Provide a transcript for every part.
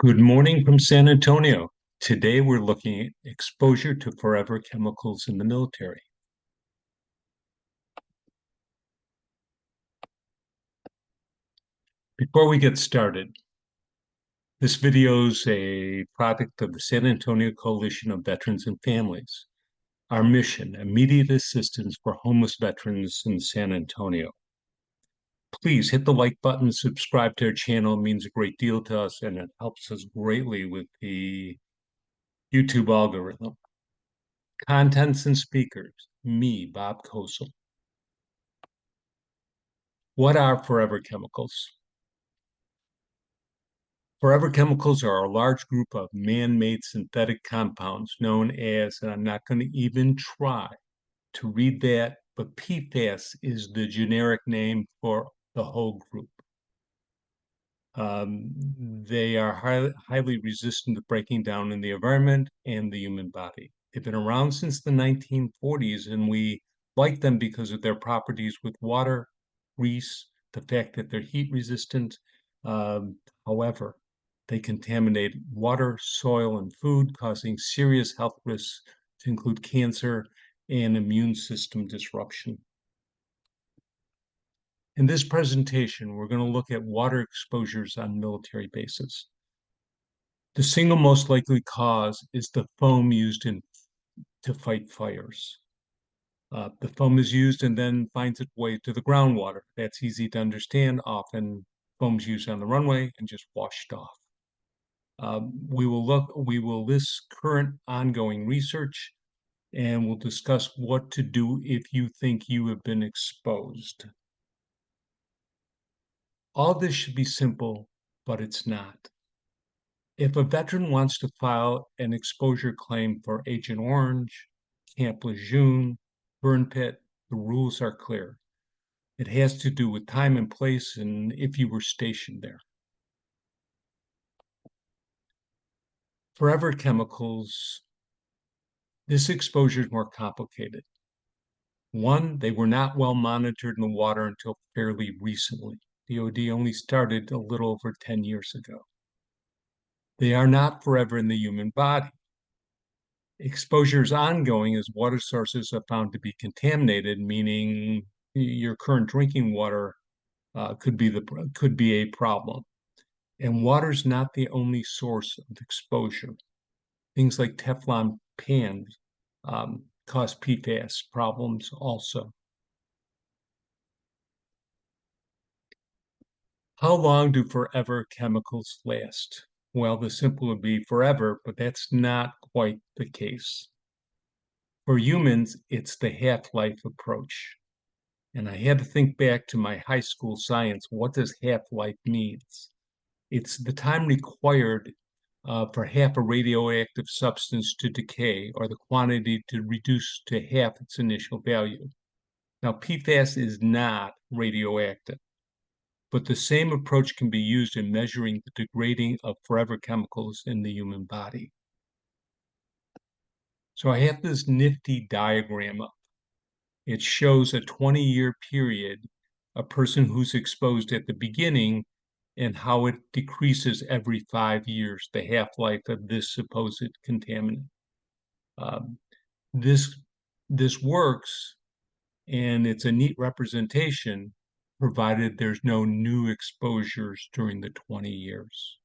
Good morning from San Antonio. Today we're looking at exposure to forever chemicals in the military. Before we get started, this video is a product of the San Antonio Coalition of Veterans and Families. Our mission, immediate assistance for homeless veterans in San Antonio. Please hit the like button, subscribe to our channel. It means a great deal to us and it helps us greatly with the YouTube algorithm. Contents and speakers, me, Bob Kosel. What are forever chemicals? Forever chemicals are a large group of man-made synthetic compounds known as, and I'm not going to even try to read that, but PFAS is the generic name for the whole group. They are highly resistant to breaking down in the environment and the human body. They've been around since the 1940s, and we like them because of their properties with water, grease, the fact that they're heat resistant. However, they contaminate water, soil, and food, causing serious health risks to include cancer and immune system disruption. In this presentation, we're going to look at water exposures on military bases. The single most likely cause is the foam used to fight fires. The foam is used and then finds its way to the groundwater. That's easy to understand. Often foam's used on the runway and just washed off. We will list current ongoing research, and we'll discuss what to do if you think you have been exposed. All this should be simple, but it's not. If a veteran wants to file an exposure claim for Agent Orange, Camp Lejeune, burn pit, the rules are clear. It has to do with time and place and if you were stationed there. Forever chemicals, this exposure is more complicated. One, they were not well monitored in the water until fairly recently. DOD only started a little over 10 years ago. They are not forever in the human body. Exposure is ongoing as water sources are found to be contaminated, meaning your current drinking water could be a problem. And water is not the only source of exposure. Things like Teflon pans cause PFAS problems also. How long do forever chemicals last? Well, the simple would be forever, but that's not quite the case. For humans, it's the half-life approach. And I had to think back to my high school science. What does half-life mean? It's the time required for half a radioactive substance to decay or the quantity to reduce to half its initial value. Now, PFAS is not radioactive, but the same approach can be used in measuring the degrading of forever chemicals in the human body. So I have this nifty diagram up. It shows a 20-year period, a person who's exposed at the beginning, and how it decreases every 5 years, the half-life of this supposed contaminant. Um, this works, and it's a neat representation, provided there's no new exposures during the 20 years.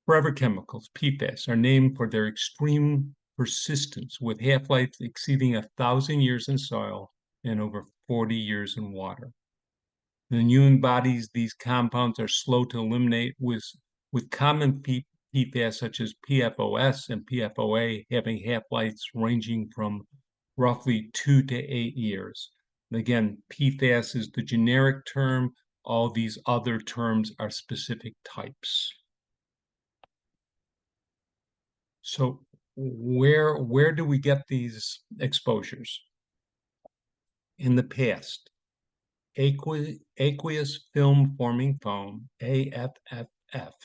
Forever chemicals, PFAS, are named for their extreme persistence with half-life exceeding 1,000 years in soil and over 40 years in water. In human bodies, these compounds are slow to eliminate with common PFAS such as PFOS and PFOA having half-lives ranging from roughly 2 to 8 years. And again, PFAS is the generic term. All these other terms are specific types. So where do we get these exposures? In the past, aqueous film forming foam, AFFF,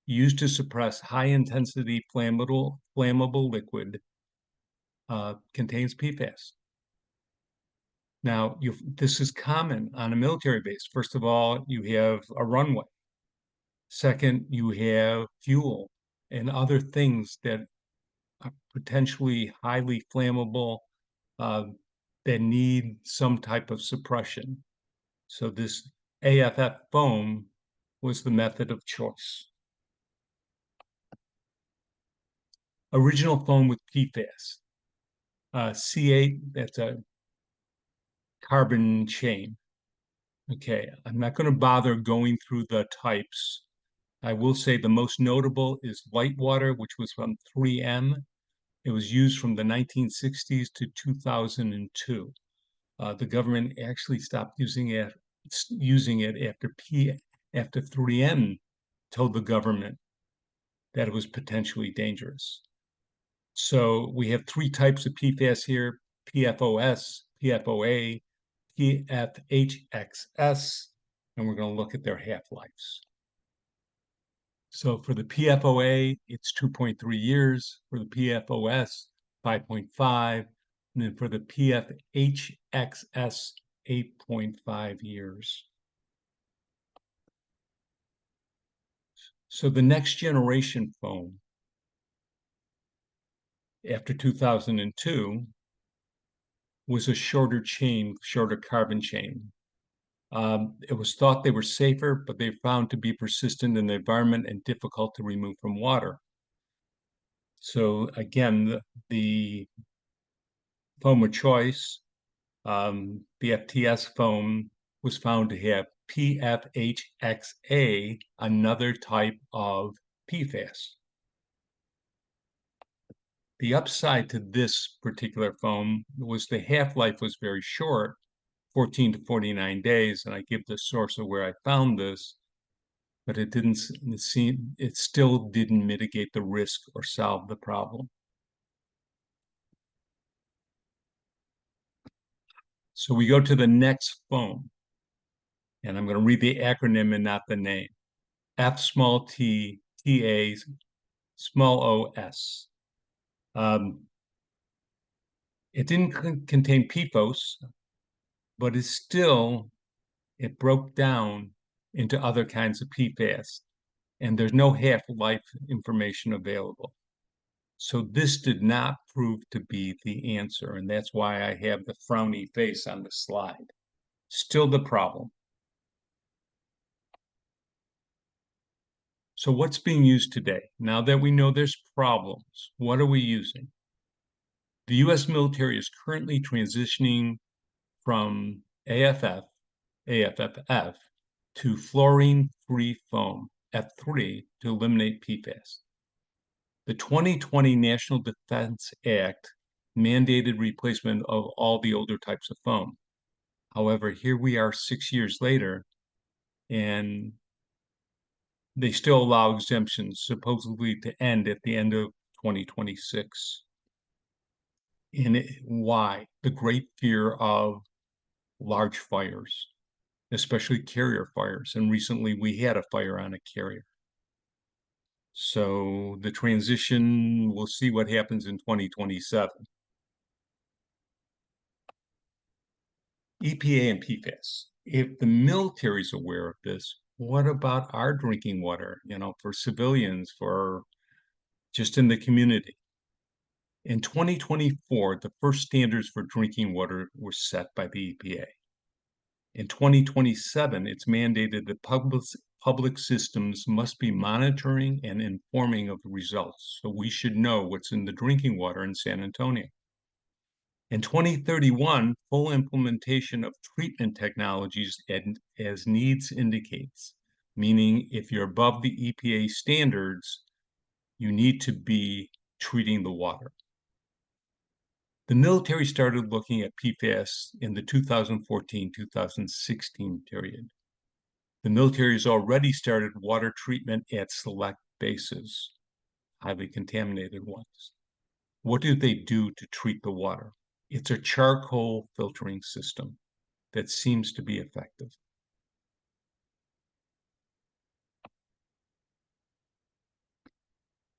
used to suppress high-intensity flammable liquid, contains PFAS. Now, this is common on a military base. First of all, you have a runway. Second, you have fuel and other things that are potentially highly flammable uh, that need some type of suppression. So this AFF foam was the method of choice. Original foam with PFAS. C8, that's a carbon chain. Okay, I'm not going to bother going through the types. I will say the most notable is light water, which was from 3M. It was used from the 1960s to 2002. The government actually stopped using it after 3M told the government that it was potentially dangerous. So we have three types of PFAS here: PFOS, PFOA, PFHXS, and we're going to look at their half-lives. So for the PFOA, it's 2.3 years. For the PFOS, 5.5. And then for the PFHXS, 8.5 years. So the next generation foam after 2002 was a shorter chain, shorter carbon chain. It was thought they were safer, but they found to be persistent in the environment and difficult to remove from water. So again, the foam of choice, the FTS foam, was found to have PFHXA, another type of PFAS. The upside to this particular foam was the half-life was very short, 14 to 49 days, and I give the source of where I found this, but it still didn't mitigate the risk or solve the problem. So we go to the next foam, and I'm going to read the acronym and not the name. F small t, TA small o s. It didn't contain PFOS, but it broke down into other kinds of PFAS, and there's no half-life information available. So this did not prove to be the answer, and that's why I have the frowny face on the slide. Still the problem. So what's being used today? Now that we know there's problems, what are we using? The U.S. military is currently transitioning from AFFF to fluorine-free foam, F3, to eliminate PFAS. The 2020 National Defense Act mandated replacement of all the older types of foam. However, here we are 6 years later, and they still allow exemptions supposedly to end at the end of 2026. And why? The great fear of large fires, especially carrier fires. And recently we had a fire on a carrier. So the transition, we'll see what happens in 2027. EPA and PFAS. If the military is aware of this, what about our drinking water, for civilians, for just in the community? In 2024, the first standards for drinking water were set by the EPA. In 2027, it's mandated that public systems must be monitoring and informing of the results. So we should know what's in the drinking water in San Antonio. In 2031, full implementation of treatment technologies as needs indicates, meaning if you're above the EPA standards, you need to be treating the water. The military started looking at PFAS in the 2014-2016 period. The military has already started water treatment at select bases, highly contaminated ones. What do they do to treat the water? It's a charcoal filtering system that seems to be effective.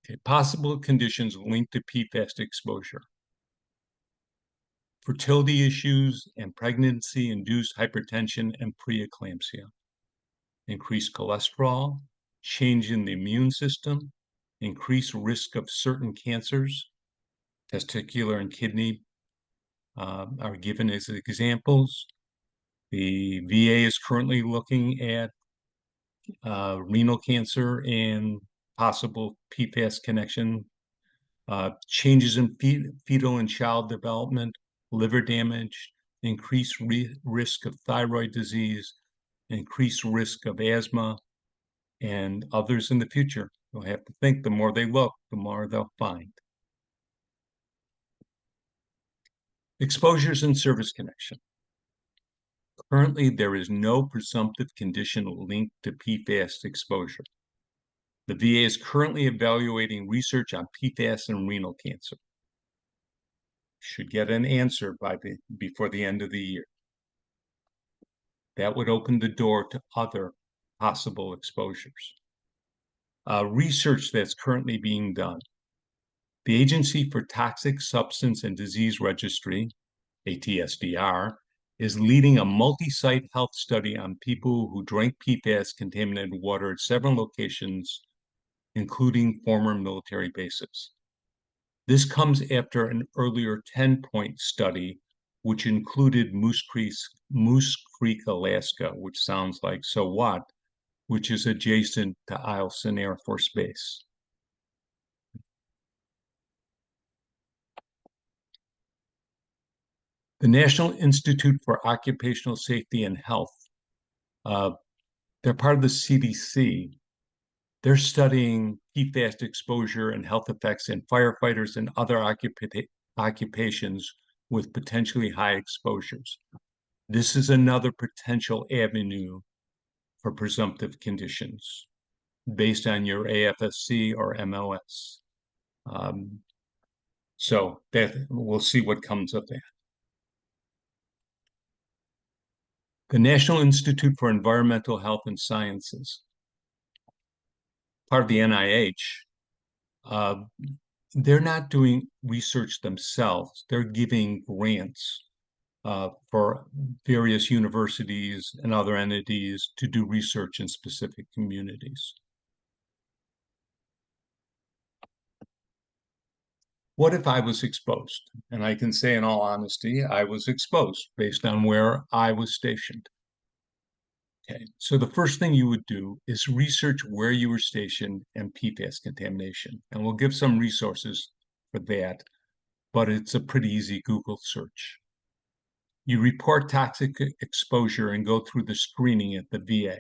Okay, possible conditions linked to PFAS exposure. fertility issues and pregnancy-induced hypertension and preeclampsia, increased cholesterol, change in the immune system, increased risk of certain cancers, testicular and kidney are given as examples. The VA is currently looking at renal cancer and possible PFAS connection, changes in fetal and child development, liver damage, increased risk of thyroid disease, increased risk of asthma, and others in the future. They'll have to think the more they look, the more they'll find. Exposures and service connection. Currently, there is no presumptive condition linked to PFAS exposure. The VA is currently evaluating research on PFAS and renal cancer. Should get an answer before the end of the year. That would open the door to other possible exposures. Research that's currently being done. The Agency for Toxic Substance and Disease Registry, ATSDR, is leading a multi-site health study on people who drank PFAS-contaminated water at several locations, including former military bases. This comes after an earlier 10-point study, which included Moose Creek, Alaska, which sounds like so what, which is adjacent to Eielson Air Force Base. The National Institute for Occupational Safety and Health, they're part of the CDC. They're studying PFAS exposure and health effects in firefighters and other occupations with potentially high exposures. This is another potential avenue for presumptive conditions based on your AFSC or MLS. So that we'll see what comes of that. The National Institute for Environmental Health and Sciences, part of the NIH, they're not doing research themselves. They're giving grants for various universities and other entities to do research in specific communities. What if I was exposed? And I can say in all honesty, I was exposed based on where I was stationed. Okay, so the first thing you would do is research where you were stationed and PFAS contamination. And we'll give some resources for that, but it's a pretty easy Google search. You report toxic exposure and go through the screening at the VA.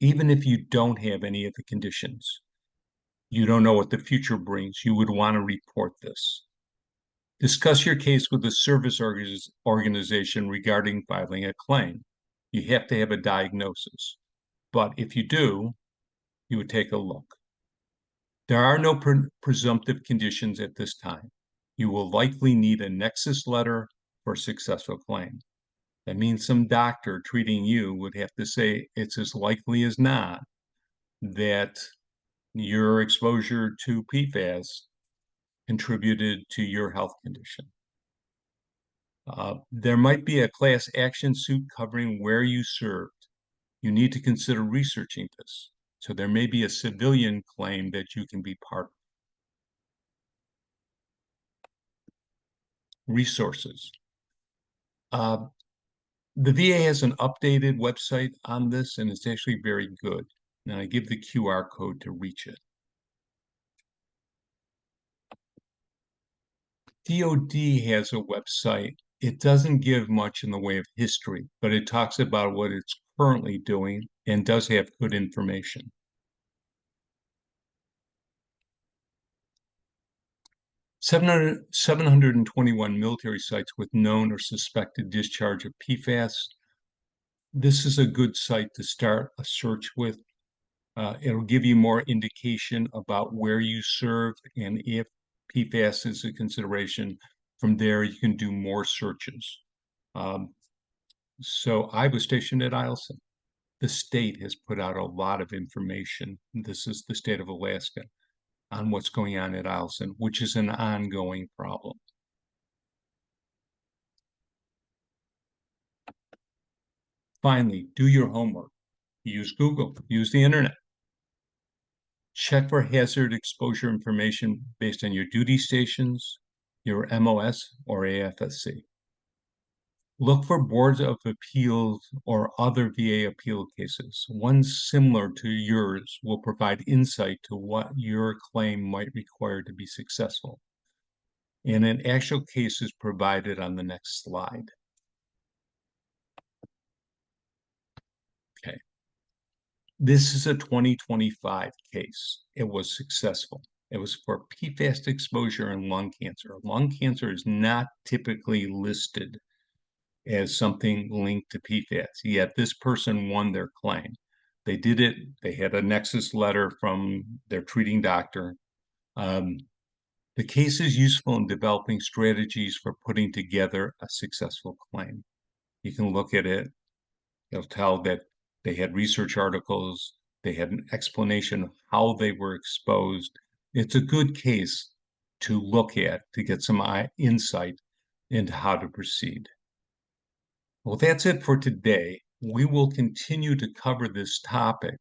Even if you don't have any of the conditions, you don't know what the future brings, you would want to report this. Discuss your case with the service organization regarding filing a claim. You have to have a diagnosis. But if you do, you would take a look. There are no presumptive conditions at this time. You will likely need a nexus letter for a successful claim. That means some doctor treating you would have to say it's as likely as not that your exposure to PFAS contributed to your health condition. There might be a class action suit covering where you served. You need to consider researching this. So there may be a civilian claim that you can be part of. Resources. The VA has an updated website on this, and it's actually very good. And I give the QR code to reach it. DOD has a website. It doesn't give much in the way of history, but it talks about what it's currently doing and does have good information. Seven hundred and 721 military sites with known or suspected discharge of PFAS. This is a good site to start a search with. It'll give you more indication about where you served and if PFAS is a consideration. From there, you can do more searches. So I was stationed at Eielson. The state has put out a lot of information. This is the state of Alaska on what's going on at Eielson, which is an ongoing problem. Finally, do your homework. Use Google, use the internet. Check for hazard exposure information based on your duty stations, your MOS, or AFSC. Look for boards of appeals or other VA appeal cases. One similar to yours will provide insight to what your claim might require to be successful. And an actual case is provided on the next slide. Okay. This is a 2025 case. It was successful. It was for PFAS exposure and lung cancer. Lung cancer is not typically listed as something linked to PFAS, yet this person won their claim. They did it. They had a nexus letter from their treating doctor. The case is useful in developing strategies for putting together a successful claim. You can look at it. It'll tell that they had research articles. They had an explanation of how they were exposed. It's a good case to look at to get some insight into how to proceed. Well, that's it for today. We will continue to cover this topic.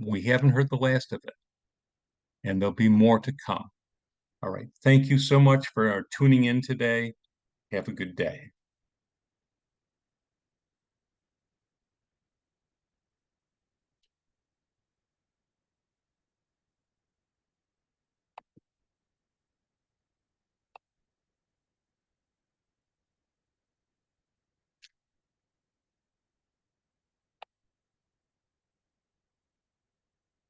We haven't heard the last of it, and there'll be more to come. All right. Thank you so much for tuning in today. Have a good day.